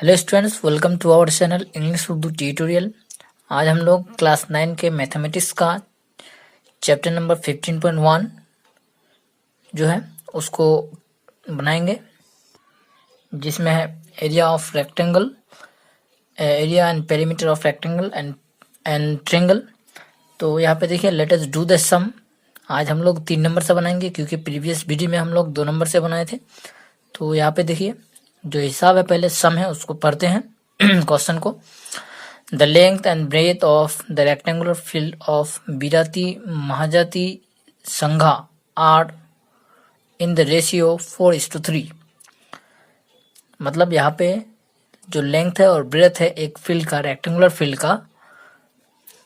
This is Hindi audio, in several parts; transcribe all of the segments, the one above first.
Hello students, welcome to our channel English Urdu tutorial. आज हम लोग क्लास 9 के मैथमेटिक्स का चैप्टर नंबर 15.1 जो है उसको बनाएंगे, जिसमें है area of rectangle, area and perimeter of rectangle and triangle. तो यहाँ पे देखिए, लेट अस डू द सम। आज हम लोग 3 नंबर से बनाएंगे, क्योंकि प्रीवियस वीडियो में हम लोग 2 नंबर से बनाए थे। तो यहाँ पे देखिए, जो हिसाब है पहले सम है उसको पढ़ते हैं क्वेश्चन को। The length and breadth of the rectangular field of Birati Mahajati Sangha are in the ratio 4:3। मतलब यहाँ पे जो लेंथ है और ब्रेथ है एक फील्ड का, रेक्टेंगुलर फील्ड का,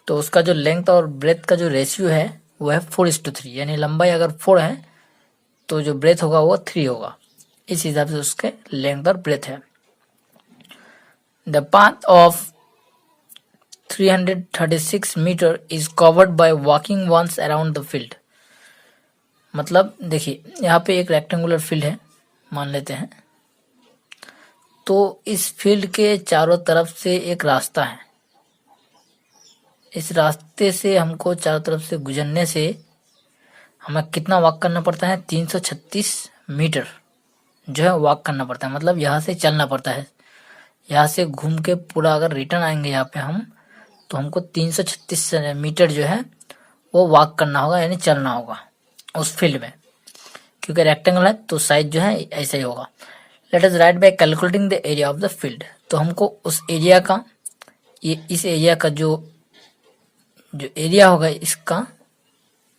तो उसका जो लेंथ और ब्रेथ का जो रेशियो है वो है 4:3। यानी लंबाई अगर 4 है तो जो ब्रेथ होगा वो 3 होगा। इस हिसाब से उसके लेंथ और ब्रेथ है। The path of 336 metre is covered by walking once around the field. मतलब देखिए, यहाँ पे एक रेक्टेंगुलर फील्ड है मान लेते हैं, तो इस फील्ड के चारों तरफ से एक रास्ता है। इस रास्ते से हमको चारों तरफ से गुजरने से हमें कितना वॉक करना पड़ता है? 336 मीटर जो है वॉक करना पड़ता है। मतलब यहाँ से चलना पड़ता है। यहाँ से घूम के पूरा अगर रिटर्न आएंगे यहाँ पे हम, तो हमको 336 मीटर जो है वो वॉक करना होगा, यानी चलना होगा उस फील्ड में। क्योंकि रेक्टेंगल है तो साइज जो है ऐसा ही होगा। Late us write by calculating the area of the field. तो हमको उस एरिया का, ये इस एरिया का जो एरिया होगा इसका,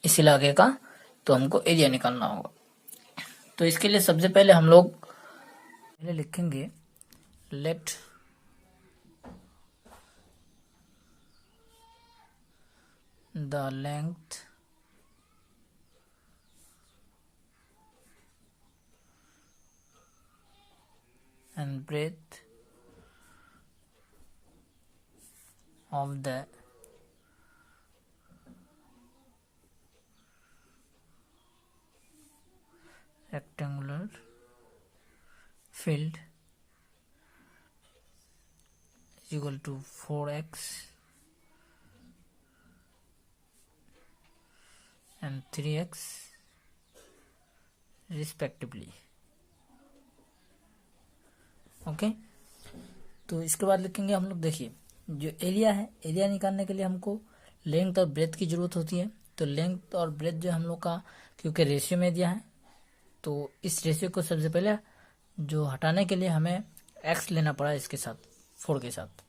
इस इलाके का, तो हमको एरिया निकालना होगा। तो इसके लिए सबसे पहले हम लोग पहले लिखेंगे late the length and breadth of the rectangular field is equal to 4x and 3x respectively। Okay, तो इसके बाद लिखेंगे हम लोग, देखिए जो एरिया है, एरिया निकालने के लिए हमको लेंथ और ब्रेथ की जरूरत होती है। तो लेंथ और ब्रेथ जो हम लोग का, क्योंकि रेशियो में दिया है, तो इस रेशियो को सबसे पहले जो हटाने के लिए हमें x लेना पड़ा इसके साथ, 4 के साथ।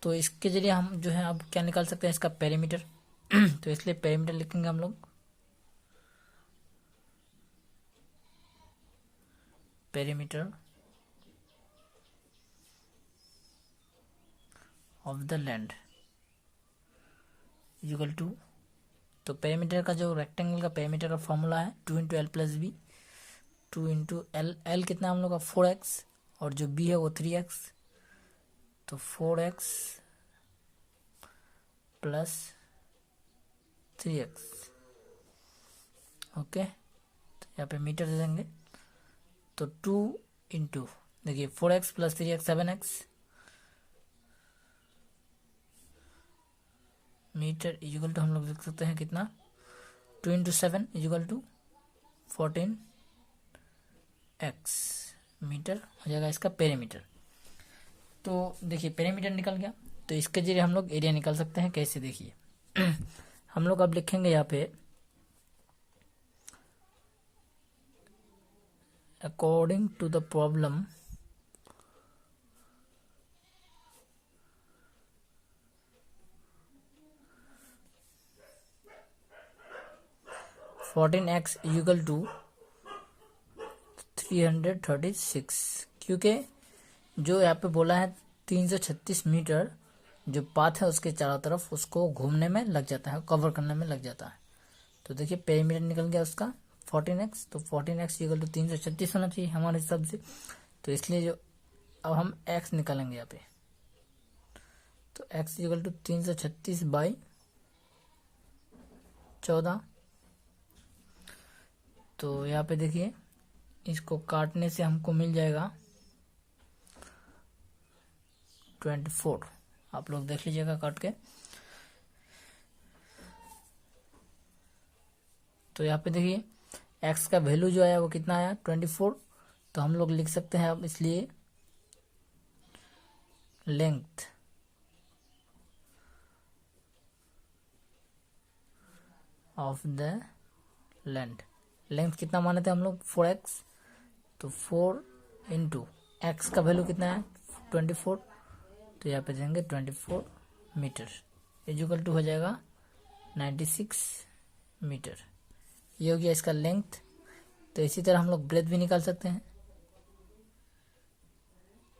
तो इसके जरिए हम जो है अब क्या निकाल सकते हैं? इसका पेरीमीटर। तो इसलिए पेरीमीटर लिखेंगे हम लोग, perimeter of the land equal to, तो पेरीमीटर का जो रेक्टेंगल का पेरीमीटर का फॉर्मूला है 2 × l+b। 2 × l, l कितना हम लोग का 4x, और जो b है वो 3x। तो 4x प्लस 3x। ओके, तो यहाँ पे मीटर दे देंगे। तो 2 × देखिए 4x plus 3x 7x metre equal to हम लोग लिख सकते हैं कितना? 2 × 7 इक्वल टू 14x मीटर हो जाएगा इसका पेरीमीटर। तो देखिए पेरीमीटर निकल गया। तो इसके जरिए हम लोग एरिया निकाल सकते हैं। कैसे? देखिए हम लोग अब लिखेंगे यहाँ पे according to the problem (14x equal to 336), क्योंकि जो यहाँ पे बोला है 336 मीटर जो पाथ है उसके चारों तरफ उसको घूमने में लग जाता है, कवर करने में लग जाता है। तो देखिए पेरीमीटर निकल गया उसका 14x। तो 14x इक्वल टू 336 होना चाहिए हमारे हिसाब से। तो इसलिए जो अब हम x निकालेंगे यहाँ पे, तो x इक्वल टू 336 बाई 14। तो यहाँ पे देखिए इसको काटने से हमको मिल जाएगा 24। आप लोग देख लीजिएगा काट के। तो यहाँ पे देखिए x का वैल्यू जो आया वो कितना आया 24। तो हम लोग लिख सकते हैं अब इसलिए length of the land. Length कितना माने थे हम लोग 4x, तो 4 इंटू एक्स का वैल्यू कितना है 24। तो यहाँ पे देंगे 24 मीटर इक्वल टू हो जाएगा 96 मीटर। ये हो गया इसका लेंथ। तो इसी तरह हम लोग ब्रेथ भी निकाल सकते हैं।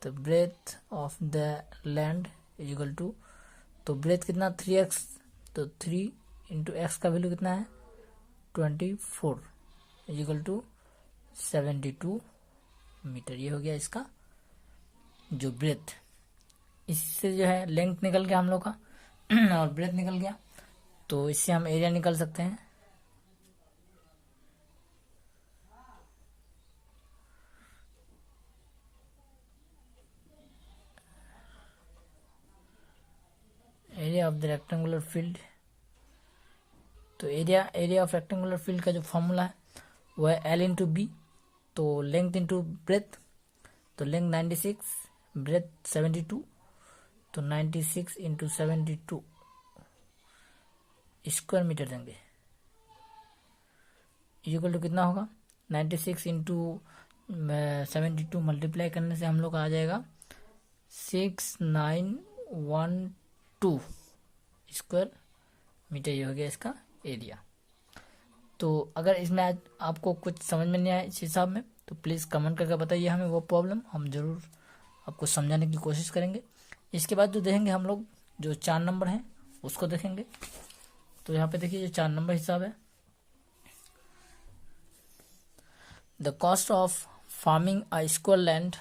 तो breadth of the land equal to, तो ब्रेथ कितना 3x, तो 3 इंटू एक्स का वैल्यू कितना है 24 इक्वल टू 72 मीटर। ये हो गया इसका जो ब्रेथ। इससे जो है लेंथ निकल गया हम लोग का और ब्रेथ निकल गया। तो इससे हम एरिया निकाल सकते हैं। Area of the rectangular field. तो एरिया ऑफ रेक्टेंगुलर फील्ड का जो फॉर्मूला है वो है एल इंटू बी। तो लेंथ इंटू ब्रेथ, तो लेंथ 96, ब्रेथ 72, तो 96 इंटू 72 स्क्वायर मीटर देंगे। इक्वल टू कितना होगा 96 इंटू 72 मल्टीप्लाई करने से हम लोग आ जाएगा 6912 स्क्वायर मीटर। ये हो गया इसका एरिया। तो अगर इसमें आज आपको कुछ समझ में नहीं आया इस हिसाब में तो प्लीज़ कमेंट करके बताइए हमें वो प्रॉब्लम, हम ज़रूर आपको समझाने की कोशिश करेंगे। इसके बाद जो देखेंगे हम लोग जो 4 नंबर हैं उसको देखेंगे। तो यहाँ पे देखिए जो 4 नंबर हिसाब है, the cost of farming a square land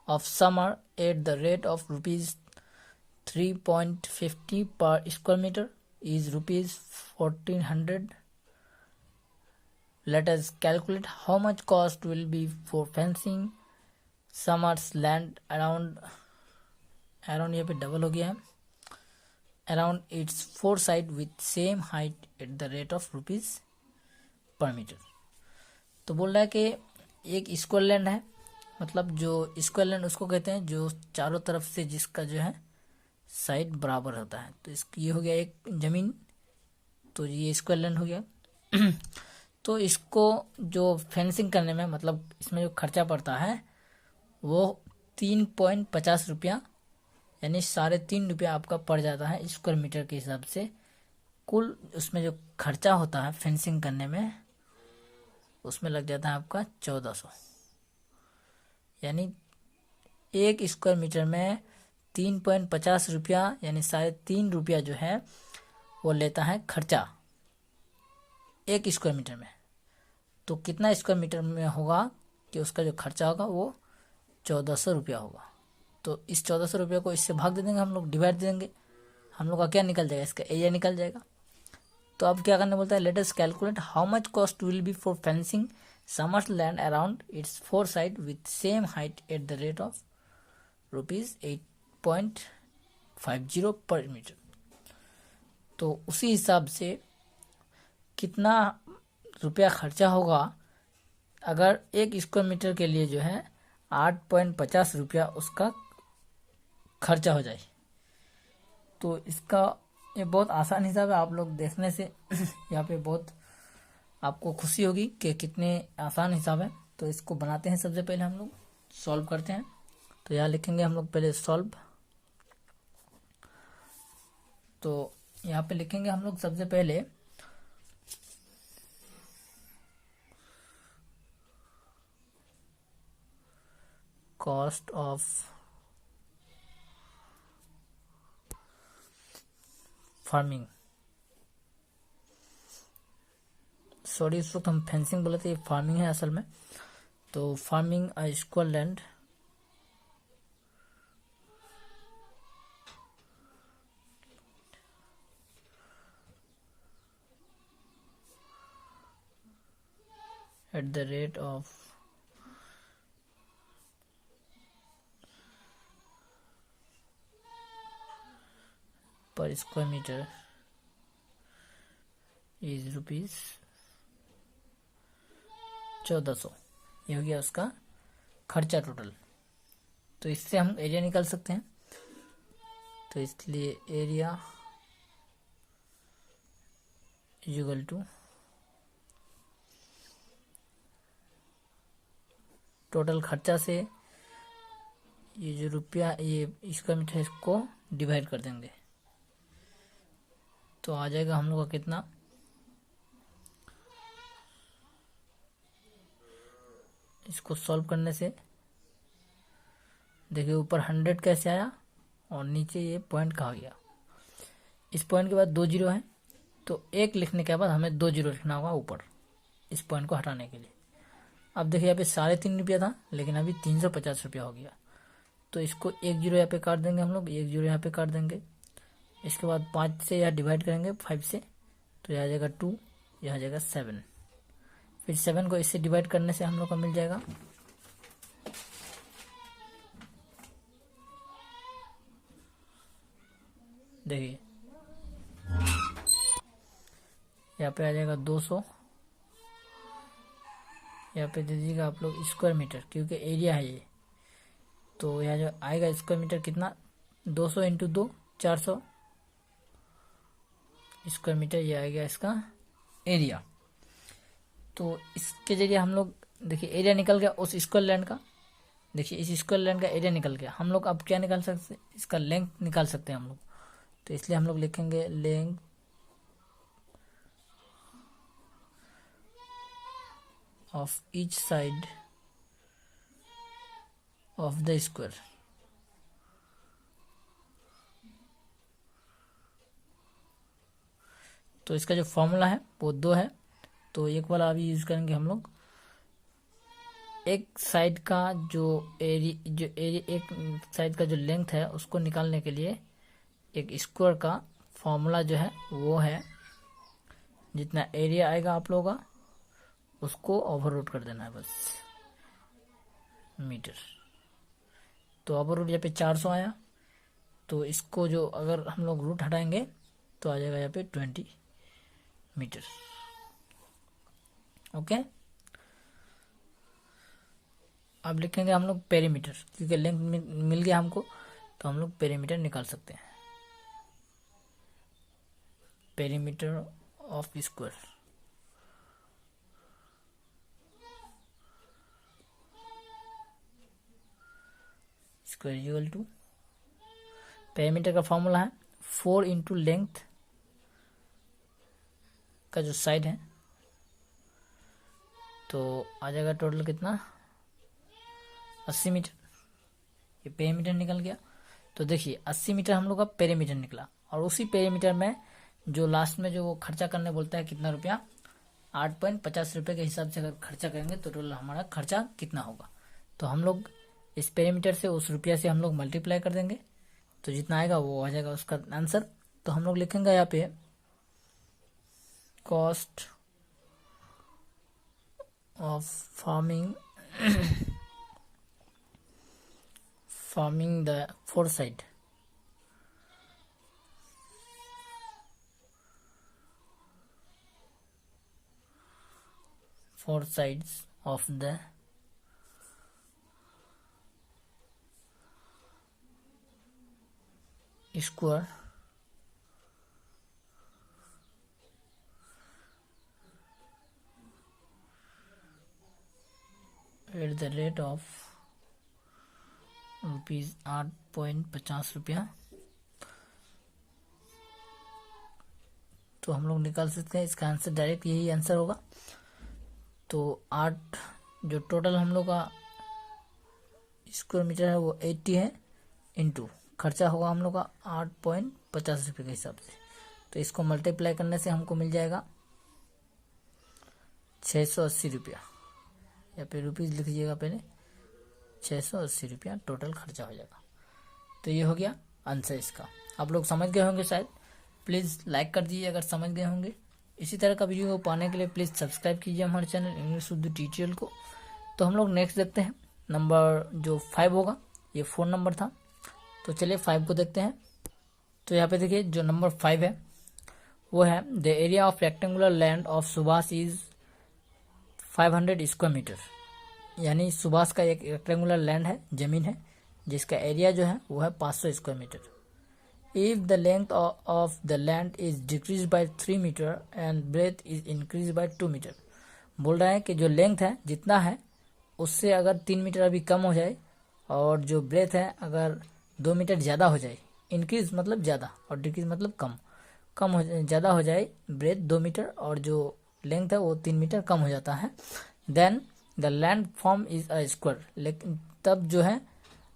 of summer at the rate of rupees 3.50 पर square metre is rupees 1400. Let us calculate how much cost will be for fencing Summer's land around यहाँ पे डबल हो गया है, around its four side with same height at the rate of rupees per meter। तो बोल रहा है कि एक स्क्वायर लैंड है, मतलब जो स्क्वायर लैंड उसको कहते हैं जो चारों तरफ से जिसका जो है साइड बराबर होता है। तो ये हो गया एक जमीन, तो ये स्क्वायर लैंड हो गया। तो इसको जो फेंसिंग करने में मतलब इसमें जो खर्चा पड़ता है वो 3.50 रुपया यानी 3.5 रुपया आपका पड़ जाता है स्क्वायर मीटर के हिसाब से। कुल उसमें जो खर्चा होता है फेंसिंग करने में उसमें लग जाता है आपका 1400, यानी एक स्क्वायर मीटर में 3.50 रुपया यानी 3.5 रुपया जो है वो लेता है खर्चा एक स्क्वायर मीटर में। तो कितना स्क्वायर मीटर में होगा कि उसका जो खर्चा होगा वो 1400 रुपया होगा। तो इस 1400 रुपया को इससे भाग दे देंगे हम लोग, डिवाइड दे देंगे, हम लोग का क्या निकल जाएगा, इसका एरिया निकल जाएगा। तो अब क्या करना बोलता है, let us calculate how much cost will be for fencing summers land around its four side with same height at the rate of ₹8.50 पर मीटर। तो उसी हिसाब से कितना रुपया खर्चा होगा अगर एक स्क्वायर मीटर के लिए जो है 8.50 रुपया उसका खर्चा हो जाए। तो इसका ये बहुत आसान हिसाब है, आप लोग देखने से यहाँ पे बहुत आपको खुशी होगी कि कितने आसान हिसाब है। तो इसको बनाते हैं, सबसे पहले हम लोग सॉल्व करते हैं। तो यहाँ लिखेंगे हम लोग पहले सॉल्व। तो यहाँ पे लिखेंगे हम लोग सबसे पहले कॉस्ट ऑफ फार्मिंग, सॉरी इस वक्त हम फेंसिंग बोले थे, ये फार्मिंग है असल में। तो farming a square land at the rate of पर स्क्वायर मीटर इज ₹1400। ये हो गया उसका खर्चा टोटल। तो इससे हम एरिया निकाल सकते हैं। तो इसलिए एरिया इक्वल टू टोटल खर्चा से ये जो रुपया ये स्क्वायर मीटर है इसको डिवाइड कर देंगे। तो आ जाएगा हम लोग का कितना, इसको सॉल्व करने से देखिए ऊपर 100 कैसे आया और नीचे ये पॉइंट कहा गया। इस पॉइंट के बाद 2 जीरो है, तो 1 लिखने के बाद हमें 2 जीरो लिखना होगा ऊपर इस पॉइंट को हटाने के लिए। अब देखिए यहाँ पे ₹3.5 था, लेकिन अभी ₹350 हो गया। तो इसको 1 जीरो यहाँ पे काट देंगे हम लोग, 1 जीरो यहाँ पे काट देंगे। इसके बाद 5 से यहाँ डिवाइड करेंगे 5 से, तो यहाँ आ जाएगा 2, यहाँ आ जाएगा 7। फिर 7 को इससे डिवाइड करने से हम लोग को मिल जाएगा देखिए यहाँ पे आ जाएगा 200। यहाँ पे दे दीजिएगा आप लोग स्क्वायर मीटर, क्योंकि एरिया है ये। तो यहाँ जो आएगा स्क्वायर मीटर कितना, 200 इंटू 2 400 स्क्वायर मीटर, ये आएगा इसका एरिया। तो इसके जरिए हम लोग देखिए एरिया निकल गया उस स्क्वायर लैंड का। देखिए इस स्क्वायर लैंड का एरिया निकल गया। हम लोग अब क्या निकाल सकते हैं, इसका लेंथ निकाल सकते हैं हम लोग। तो इसलिए हम लोग लिखेंगे length of each side of the square. तो इसका जो फॉर्मूला है वो 2 है, तो एक वाला अभी यूज करेंगे हम लोग। एक साइड का जो एरिया एक साइड का जो लेंथ है उसको निकालने के लिए एक स्क्वायर का फॉर्मूला जो है वो है, जितना एरिया आएगा आप लोगों का उसको ओवररूट कर देना है बस मीटर। तो ओवररूट यहाँ पे 400 आया, तो इसको जो अगर हम लोग रूट हटाएंगे तो आ जाएगा यहाँ पे 20 मीटर। ओके, अब लिखेंगे हम लोग पेरीमीटर, क्योंकि लेंथ मिल गया हमको, तो हम लोग पेरीमीटर निकाल सकते हैं। Perimeter of square, square equal to perimeter का फॉर्मूला है 4 इंटू लेंथ का जो साइड है, तो आ जाएगा टोटल कितना 80 मीटर। ये पेरीमीटर निकल गया। तो देखिए 80 मीटर हम लोग का पेरीमीटर निकला, और उसी पेरीमीटर में जो लास्ट में जो वो खर्चा करने बोलता है कितना रुपया, 8.50 रुपये के हिसाब से अगर खर्चा करेंगे तो टोटल हमारा खर्चा कितना होगा। तो हम लोग इस पेरीमीटर से उस रुपया से हम लोग मल्टीप्लाई कर देंगे, तो जितना आएगा वो आ जाएगा उसका आंसर। तो हम लोग लिखेंगे यहाँ पे cost of farming the four side, four sides of the square at the rate of ₹8.50। तो हम लोग निकाल सकते हैं इसका आंसर, डायरेक्ट यही आंसर होगा। तो 8 जो टोटल हम लोग का स्क्वायर मीटर है वो 80 है, इंटू खर्चा होगा हम लोग का 8.50 रुपये के हिसाब से। तो इसको मल्टीप्लाई करने से हमको मिल जाएगा 680 रुपया। या फिर रुपीज़ लिख लीजिएगा पहले, 680 रुपया टोटल खर्चा हो जाएगा। तो ये हो गया आंसर इसका। आप लोग समझ गए होंगे शायद। प्लीज़ लाइक कर दीजिए अगर समझ गए होंगे। इसी तरह का वीडियो को पाने के लिए प्लीज़ सब्सक्राइब कीजिए हमारे चैनल इंग्लिश उर्दू ट्यूटोरियल को। तो हम लोग नेक्स्ट देखते हैं नंबर जो 5 होगा, ये 4 नंबर था। तो चलिए 5 को देखते हैं। तो यहाँ पे देखिए जो नंबर 5 है वो है the area of rectangular land of Subhash is 500 square metre. यानी सुभाष का एक रेक्टेंगुलर लैंड है, जमीन है, जिसका एरिया जो है वो है 500 square metre. If the length of the land is decrease by 3 metre and breadth is increase by 2 metre. बोल रहा है कि जो लेंथ है जितना है उससे अगर 3 मीटर अभी कम हो जाए और जो ब्रेथ है अगर 2 मीटर ज़्यादा हो जाए, इंक्रीज मतलब ज़्यादा और डिक्रीज मतलब कम, कम हो ज़्यादा हो जाए ब्रेथ 2 मीटर और जो लेंथ है वो 3 मीटर कम हो जाता है, then the land form is a square. लेकिन तब जो है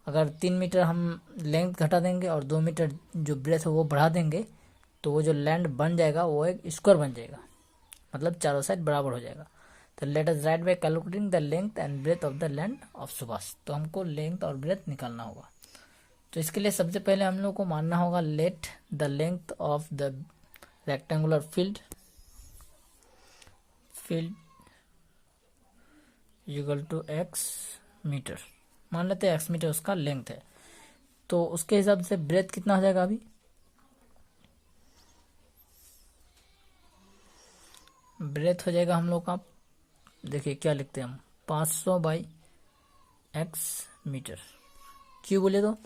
अगर 3 मीटर हम लेंथ घटा देंगे और 2 मीटर जो ब्रेथ है वो बढ़ा देंगे तो वो जो लैंड बन जाएगा वो एक स्क्वायर बन जाएगा, मतलब चारों साइड बराबर हो जाएगा। तो let us write by calculating the length and breadth of the land of Subhash. तो हमको लेंथ और ब्रेथ निकालना होगा। तो इसके लिए सबसे पहले हम लोग को मानना होगा let the length of the rectangular field equal to x metre. मान लेते हैं x मीटर उसका लेंथ है, तो उसके हिसाब से ब्रेथ कितना हो जाएगा अभी, ब्रेथ हो जाएगा हम लोग का, देखिए क्या लिखते हैं हम, 500 बाई x मीटर। क्यों बोले तो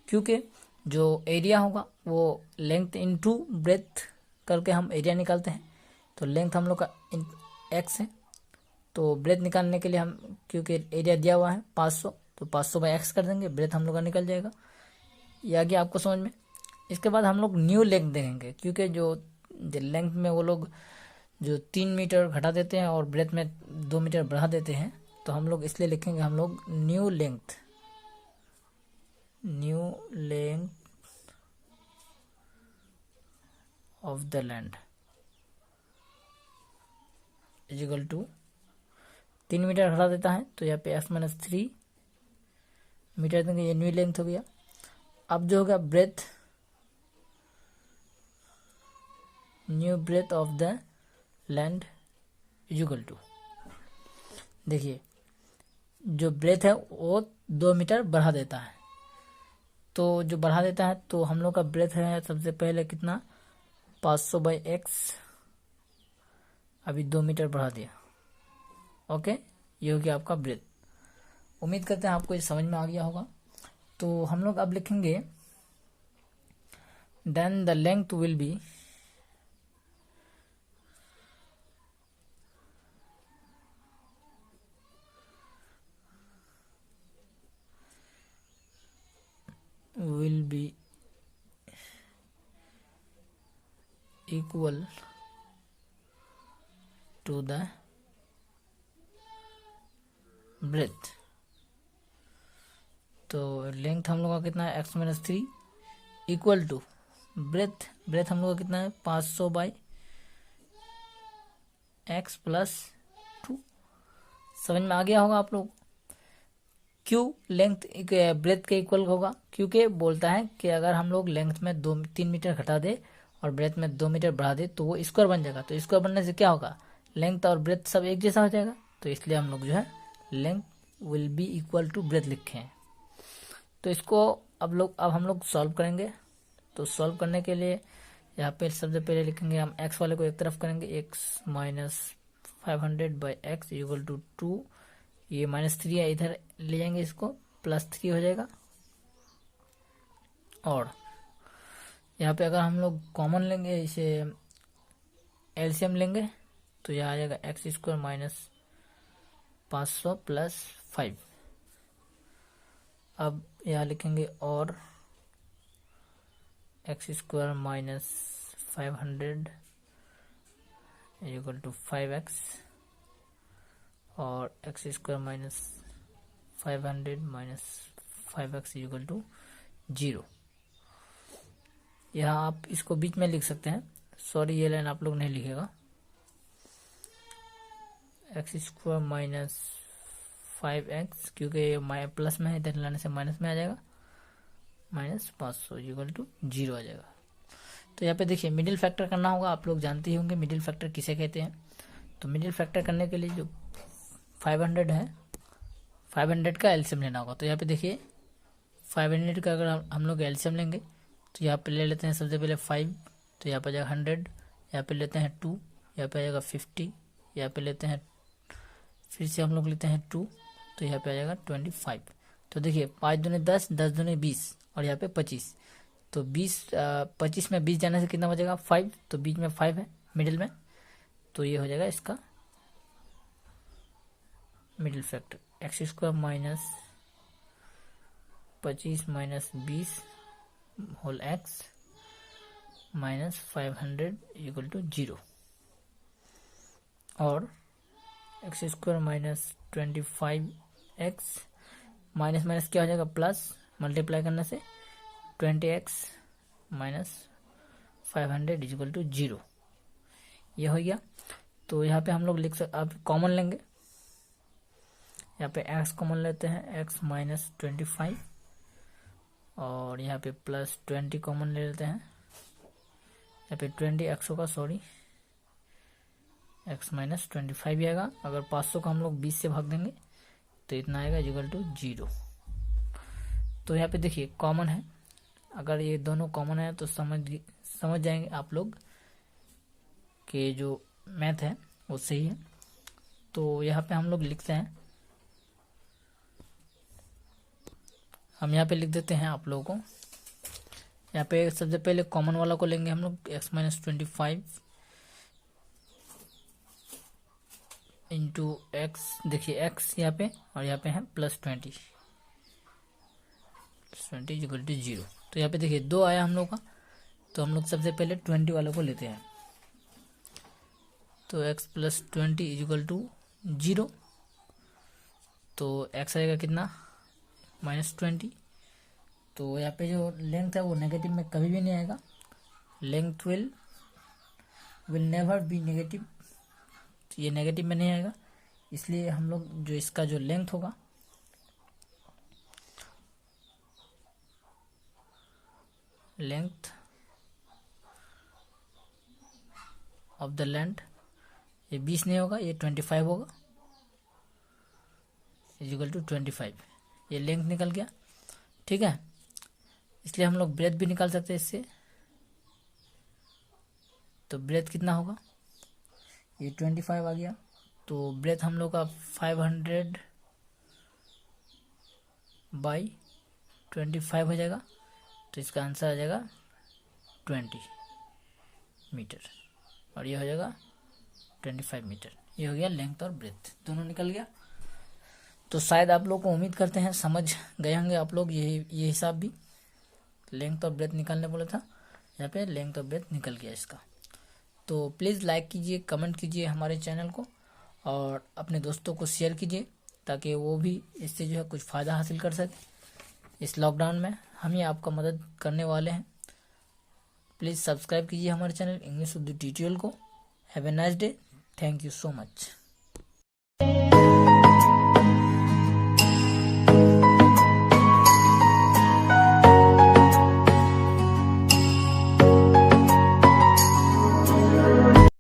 क्योंकि जो एरिया होगा वो लेंथ इनटू ब्रेथ करके हम एरिया निकालते हैं। तो लेंथ हम लोग का x है, तो ब्रेथ निकालने के लिए हम, क्योंकि एरिया दिया हुआ है 500, तो 500 बाई x कर देंगे, ब्रेथ हम लोग का निकल जाएगा। ये आ गया आपको समझ में। इसके बाद हम लोग न्यू लेंथ देखेंगे, क्योंकि जो लेंथ में वो लोग जो 3 मीटर घटा देते हैं और ब्रेथ में 2 मीटर बढ़ा देते हैं, तो हम लोग इसलिए लिखेंगे हम लोग new length of the land is equal to 3 metre घटा देता है तो यहाँ पे x-3 मीटर देंगे, ये न्यू लेंथ हो गया। अब जो होगा breadth, new breadth of the land is equal to, देखिए जो ब्रेथ है वो 2 मीटर बढ़ा देता है, तो जो बढ़ा देता है तो हम लोग का ब्रेथ है सबसे पहले कितना, 500 बाई x, अभी 2 मीटर बढ़ा दिया। ओके, ये हो गया आपका ब्रेथ। उम्मीद करते हैं आपको ये समझ में आ गया होगा। तो हम लोग अब लिखेंगे then the length will be equal to the breadth। तो लेंथ हम लोग का कितना है x-3 इक्वल टू ब्रेथ हम लोग का कितना है 500 बाई x प्लस 2। समझ में आ गया होगा आप लोग। क्यों लेंथ ब्रेथ के इक्वल होगा, क्योंकि बोलता है कि अगर हम लोग लेंथ में 2-3 मीटर घटा दे और ब्रेथ में 2 मीटर बढ़ा दे तो वो स्क्वायर बन जाएगा। तो स्क्वायर बनने से क्या होगा, लेंथ और ब्रेथ सब एक जैसा हो जाएगा। तो इसलिए हम लोग जो है length will be equal to breadth लिखे हैं। तो इसको अब हम लोग सॉल्व करेंगे। तो सॉल्व करने के लिए यहाँ पे सबसे पहले लिखेंगे हम x वाले को एक तरफ करेंगे, x minus 500 by x equal to 2, ये -3 है, इधर ले जाएंगे इसको, +3 हो जाएगा। और यहाँ पे अगर हम लोग कॉमन लेंगे, इसे एलसीएम लेंगे, तो यह आ जाएगा x² माइनस 500 प्लस 5। अब यहाँ लिखेंगे और x² minus 500 equal to 5x और x² minus 500 minus 5x equal to 0। यहाँ आप इसको बीच में लिख सकते हैं, सॉरी ये लाइन आप लोग नहीं लिखेगा। x² माइनस 5x, क्योंकि प्लस में है, इधर लाने से माइनस में आ जाएगा, माइनस 500 इक्वल टू 0 आ जाएगा। तो यहाँ पे देखिए मिडिल फैक्टर करना होगा, आप लोग जानते ही होंगे मिडिल फैक्टर किसे कहते हैं। तो मिडिल फैक्टर करने के लिए जो 500 है, 500 का एलसीएम लेना होगा। तो यहाँ पे देखिए 500 का अगर हम लोग एलसीएम लेंगे तो यहाँ पे ले लेते हैं सबसे पहले 5, तो यहाँ पे आ जाएगा 100, यहाँ पे लेते हैं 2, यहाँ पे आ जाएगा 50, यहाँ पे लेते हैं, फिर से हम लोग लेते हैं 2, तो यहाँ पे आ जाएगा 25। तो देखिए 5 दूनी 10, 10 दूनी 20 और यहाँ पे 25। तो 25 में 20 जाने से कितना बचेगा 5, तो बीच में 5 है मिडिल में, तो ये हो जाएगा इसका middle factor, x square minus 25 minus 20 whole x minus 500 equal to 0, और x square minus 25 x minus minus क्या हो जाएगा प्लस, मल्टीप्लाई करने से 20x माइनस 500 इक्वल टू 0, ये हो गया। तो यहाँ पे हम लोग लिख सकते, आप कॉमन लेंगे, यहाँ पे x कॉमन लेते हैं, x माइनस 25, और यहाँ पे प्लस 20 कॉमन ले लेते हैं, यहाँ पे 20x होगा, सॉरी x माइनस 25 भी आएगा। अगर 500 को हम लोग 20 से भाग देंगे तो इतना आएगा इक्वल टू 0। तो यहाँ पे देखिए कॉमन है, अगर ये दोनों कॉमन है तो समझ जाएंगे आप लोग कि जो मैथ है वो सही है। तो यहाँ पे हम लोग लिखते हैं, हम यहाँ पे लिख देते हैं आप लोगों को, यहाँ पे सबसे पहले कॉमन वाला को लेंगे हम लोग, x माइनस 25 इंटू एक्स, देखिए x यहाँ पे और यहाँ पे है प्लस 20 इक्वल टू 0। तो यहाँ पे देखिए 2 आया हम लोग का, तो हम लोग सबसे पहले 20 वाले को लेते हैं, तो x प्लस 20 इक्वल टू 0, तो x आएगा कितना माइनस 20। तो यहाँ पे जो लेंथ है वो नेगेटिव में कभी भी नहीं आएगा, length will never be negative, ये नेगेटिव में नहीं आएगा, इसलिए हम लोग जो इसका जो लेंथ होगा लेंथ ऑफ द लेंथ, ये 20 नहीं होगा, ये 25 होगा, इक्वल टू 25, ये लेंथ निकल गया, ठीक है। इसलिए हम लोग ब्रेथ भी निकाल सकते हैं इससे, तो ब्रेथ कितना होगा, ये 25 आ गया, तो ब्रेथ हम लोग का 500 बाई 25 हो जाएगा, तो इसका आंसर आ जाएगा 20 मीटर, और ये हो जाएगा 25 मीटर। ये हो गया लेंथ और ब्रेथ दोनों निकल गया। तो शायद आप लोग को, उम्मीद करते हैं समझ गए होंगे आप लोग ये हिसाब भी, लेंथ और ब्रेथ निकालने बोला था, यहाँ पे लेंथ और ब्रेथ निकल गया इसका। तो प्लीज़ लाइक कीजिए, कमेंट कीजिए हमारे चैनल को, और अपने दोस्तों को शेयर कीजिए ताकि वो भी इससे जो है कुछ फ़ायदा हासिल कर सके। इस लॉकडाउन में हम ही आपका मदद करने वाले हैं। प्लीज़ सब्सक्राइब कीजिए हमारे चैनल इंग्लिश उर्दू ट्यूटोरियल को। Have a nice day, thank you so much.